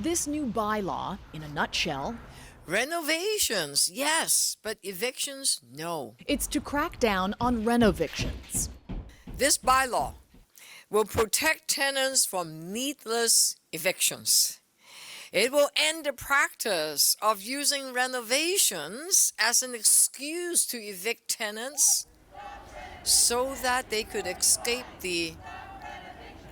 This new bylaw, in a nutshell, Renovations, yes, but evictions, no. it's to crack down on renovictions. This bylaw will protect tenants from needless evictions. It will end the practice of using renovations as an excuse to evict tenants so that they could escape the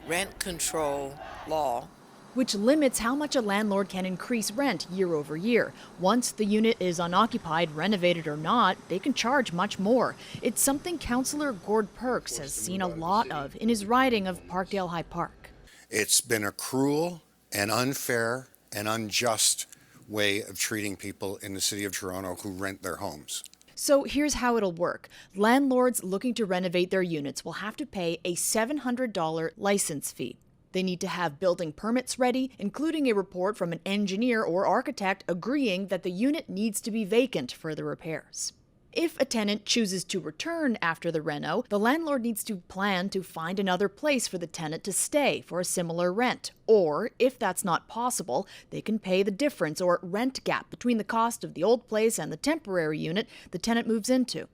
rent control law. Which limits how much a landlord can increase rent year over year. Once the unit is unoccupied, renovated or not, they can charge much more. It's something Councillor Gord Perks has seen a lot of in his riding of Parkdale High Park. It's been a cruel and unfair and unjust way of treating people in the City of Toronto who rent their homes. So here's how it'll work. Landlords looking to renovate their units will have to pay a $700 license fee. They need to have building permits ready, including a report from an engineer or architect agreeing that the unit needs to be vacant for the repairs. If a tenant chooses to return after the reno, the landlord needs to plan to find another place for the tenant to stay for a similar rent. Or, if that's not possible, they can pay the difference or rent gap between the cost of the old place and the temporary unit the tenant moves into.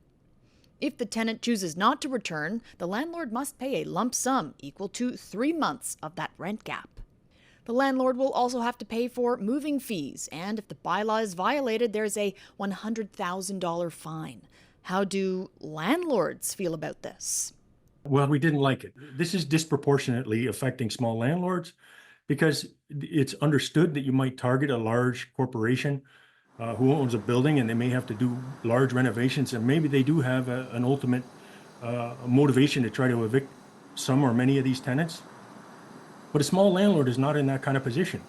If the tenant chooses not to return, the landlord must pay a lump sum equal to 3 months of that rent gap. The landlord will also have to pay for moving fees, and if the bylaw is violated, there's a $100,000 fine. How do landlords feel about this? Well, we didn't like it. This is disproportionately affecting small landlords because it's understood that you might target a large corporation who owns a building and they may have to do large renovations, and maybe they do have an ultimate motivation to try to evict some or many of these tenants. But a small landlord is not in that kind of position.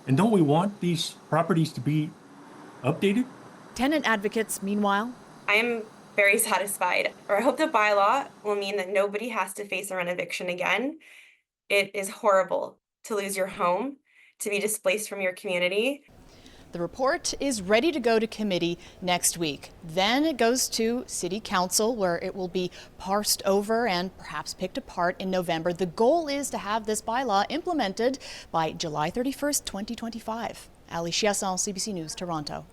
And don't we want these properties to be updated? Tenant advocates, meanwhile, I am very satisfied, or I hope the bylaw will mean that nobody has to face a rent eviction again. It is horrible to lose your home, to be displaced from your community. the report is ready to go to committee next week. Then it goes to City Council, where it will be parsed over and perhaps picked apart in November. The goal is to have this bylaw implemented by July 31st, 2025. Ali Chiassion, CBC News, Toronto.